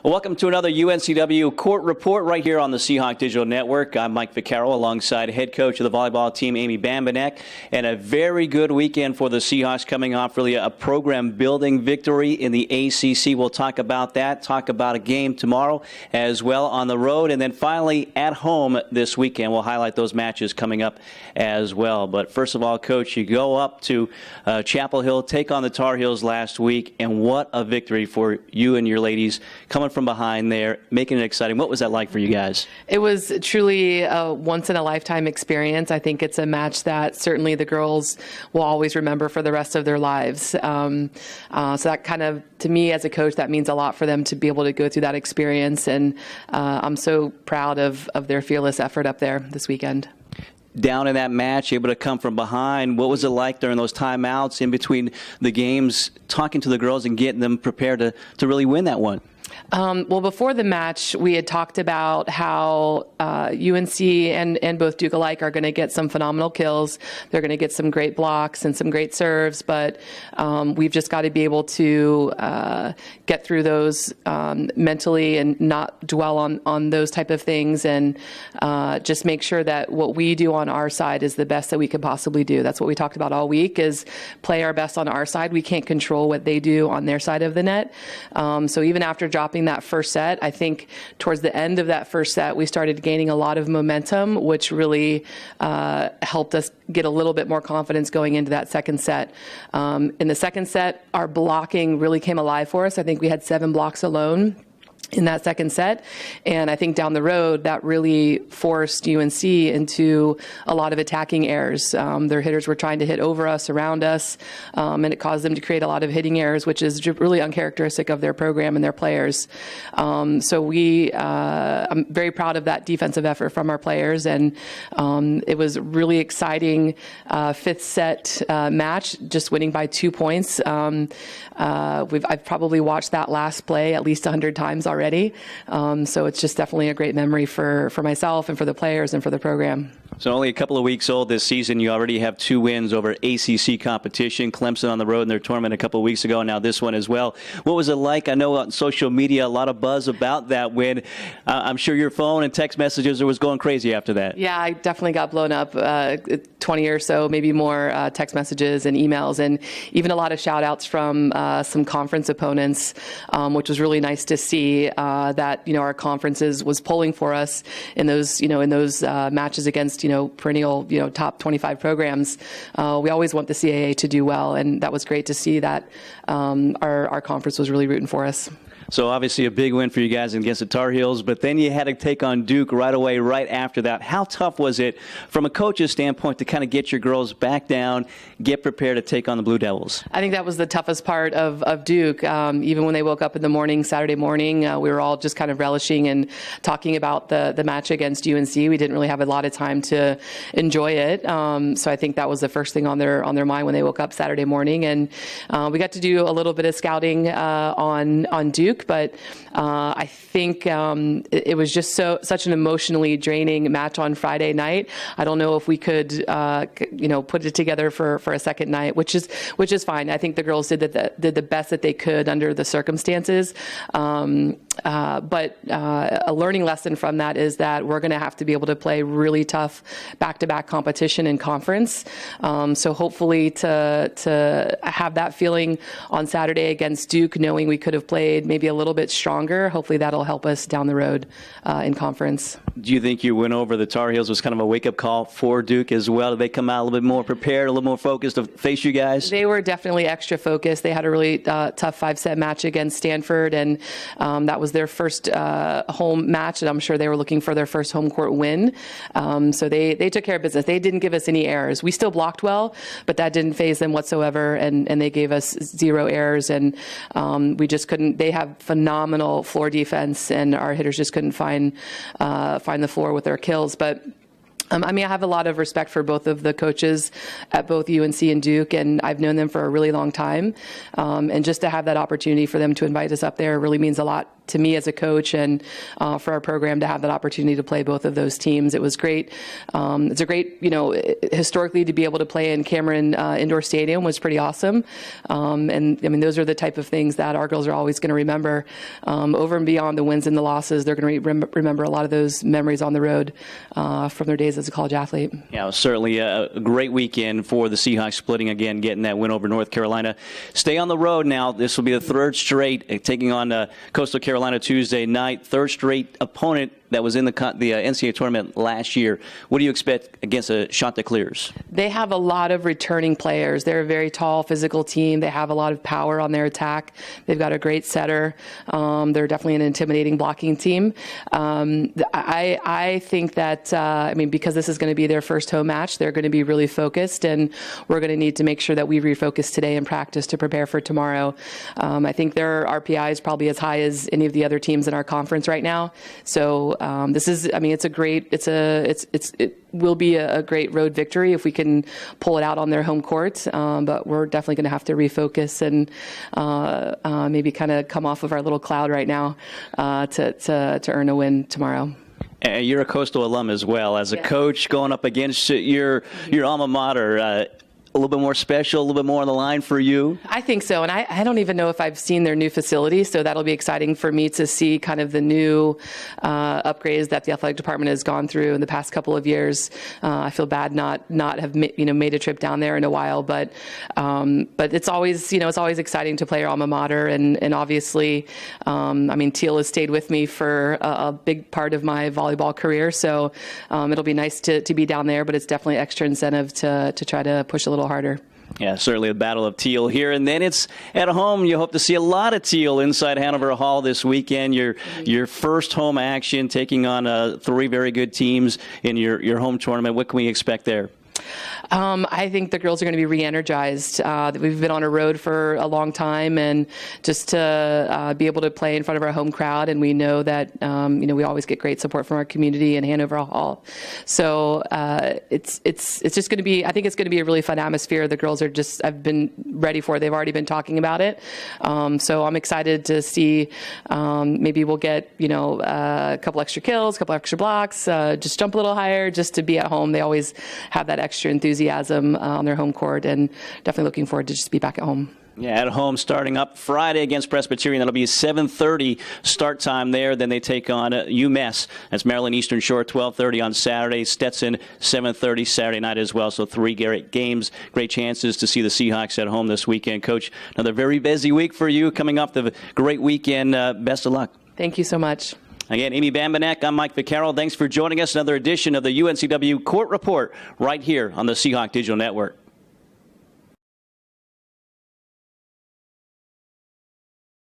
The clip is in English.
Welcome to another UNCW Court Report right here on the Seahawks Digital Network. I'm Mike Vaccaro alongside head coach of the volleyball team, Amy Bambanek, and a very good weekend for the Seahawks coming off really a program-building victory in the ACC. We'll talk about that, talk about a game tomorrow as well on the road, and then finally at home this weekend. We'll highlight those matches coming up as well. But first of all, Coach, you go up to Chapel Hill, take on the Tar Heels last week, and what a victory for you and your ladies coming from behind there, making it exciting. What was that like for you guys? It was truly a once-in-a-lifetime experience. I think it's a match that certainly the girls will always remember for the rest of their lives. So that kind of, to me as a coach, that means a lot for them to be able to go through that experience. And I'm so proud of their fearless effort up there this weekend. Down in that match, able to come from behind. What was it like during those timeouts in between the games, talking to the girls and getting them prepared to really win that one? Well, before the match, we had talked about how UNC and both Duke alike are going to get some phenomenal kills. They're going to get some great blocks and some great serves, but we've just got to be able to get through those mentally and not dwell on those type of things, and just make sure that what we do on our side is the best that we could possibly do. That's what we talked about all week, is play our best on our side. We can't control what they do on their side of the net. So even after dropping that first set, I think towards the end of that first set, we started gaining a lot of momentum, which really helped us get a little bit more confidence going into that second set. In the second set, our blocking really came alive for us. I think we had 7 blocks alone in that second set, and I think down the road that really forced UNC into a lot of attacking errors. Their hitters were trying to hit over us, around us, and it caused them to create a lot of hitting errors, which is really uncharacteristic of their program and their players. I'm very proud of that defensive effort from our players, and it was a really exciting fifth set match, just winning by 2 points. I've probably watched that last play at least 100 times already. So it's just definitely a great memory for myself and for the players and for the program. So only a couple of weeks old this season. You already have 2 wins over ACC competition. Clemson on the road in their tournament a couple of weeks ago, and now this one as well. What was it like? I know on social media a lot of buzz about that win. I'm sure your phone and text messages was going crazy after that. Yeah, I definitely got blown up. 20 or so, maybe more text messages and emails, and even a lot of shout-outs from some conference opponents, which was really nice to see that our conferences was pulling for us in those matches against perennial top 25 programs. We always want the CAA to do well, and that was great to see that our conference was really rooting for us. So obviously a big win for you guys against the Tar Heels, but then you had to take on Duke right away, right after that. How tough was it from a coach's standpoint to kind of get your girls back down, get prepared to take on the Blue Devils? I think that was the toughest part of Duke. Even when they woke up in the morning, Saturday morning, we were all just kind of relishing and talking about the match against UNC. We didn't really have a lot of time to enjoy it. So I think that was the first thing on their mind when they woke up Saturday morning. And we got to do a little bit of scouting on Duke. But I think it was just such an emotionally draining match on Friday night. I don't know if we could, put it together for a second night, which is fine. I think the girls did the best that they could under the circumstances. But a learning lesson from that is that we're going to have to be able to play really tough back-to-back competition in conference. So hopefully to have that feeling on Saturday against Duke, knowing we could have played maybe a little bit stronger, hopefully that'll help us down the road in conference. Do you think your win over the Tar Heels was kind of a wake-up call for Duke as well? Did they come out a little bit more prepared, a little more focused to face you guys? They were definitely extra focused. They had a really tough 5-set match against Stanford, and that was their first home match, and I'm sure they were looking for their first home court win. So they took care of business. They didn't give us any errors. We still blocked well, but that didn't faze them whatsoever, and they gave us 0 errors, and we just couldn't. They have phenomenal floor defense, and our hitters just couldn't find the floor with their kills. But I have a lot of respect for both of the coaches at both UNC and Duke, and I've known them for a really long time. And just to have that opportunity for them to invite us up there really means a lot to me as a coach and for our program to have that opportunity to play both of those teams. It was great. It's a great, historically to be able to play in Cameron Indoor Stadium was pretty awesome. And I mean, those are the type of things that our girls are always going to remember. Over and beyond the wins and the losses, they're going to remember a lot of those memories on the road from their days as a college athlete. Yeah, it was certainly a great weekend for the Seahawks, splitting again, getting that win over North Carolina. Stay on the road now. This will be the third straight, taking on Coastal Carolina Tuesday night. Third straight opponent that was in the NCAA tournament last year. What do you expect against a Chanticleers? They have a lot of returning players. They're a very tall, physical team. They have a lot of power on their attack. They've got a great setter. They're definitely an intimidating blocking team. I think that, because this is going to be their first home match, they're going to be really focused, and we're going to need to make sure that we refocus today in practice to prepare for tomorrow. I think their RPI is probably as high as any of the other teams in our conference right now. So it will be a great road victory if we can pull it out on their home court. But we're definitely going to have to refocus and maybe kind of come off of our little cloud right now to earn a win tomorrow. You're a Coastal alum as well. As a coach going up against your alma mater, a little bit more special, a little bit more on the line for you? I think so, and I don't even know if I've seen their new facility, so that'll be exciting for me to see kind of the new upgrades that the athletic department has gone through in the past couple of years. I feel bad not have made a trip down there in a while, but it's always exciting to play your alma mater, and obviously, Teal has stayed with me for a big part of my volleyball career, so it'll be nice to be down there, but it's definitely extra incentive to try to push a little harder. Yeah, certainly a battle of Teal here. And then it's at home. You hope to see a lot of Teal inside Hanover Hall this weekend. Your first home action, taking on three very good teams in your home tournament. What can we expect there? I think the girls are going to be re-energized. We've been on a road for a long time, and just to be able to play in front of our home crowd, and we know that we always get great support from our community in Hanover Hall. So it's just going to be. I think it's going to be a really fun atmosphere. The girls I've been ready for it. They've already been talking about it. So I'm excited to see. Maybe we'll get a couple extra kills, a couple extra blocks, just jump a little higher, just to be at home. They always have that extra enthusiasm on their home court, and definitely looking forward to just be back at home. Yeah, at home, starting up Friday against Presbyterian. That'll be a 7:30 start time there. Then they take on UMass. That's Maryland Eastern Shore, 12:30 on Saturday. Stetson, 7:30 Saturday night as well. So three great games, great chances to see the Seahawks at home this weekend. Coach, another very busy week for you coming off the great weekend. Best of luck. Thank you so much. Again, Amy Bambanek, I'm Mike Vaccaro. Thanks for joining us. Another edition of the UNCW Court Report right here on the Seahawk Digital Network.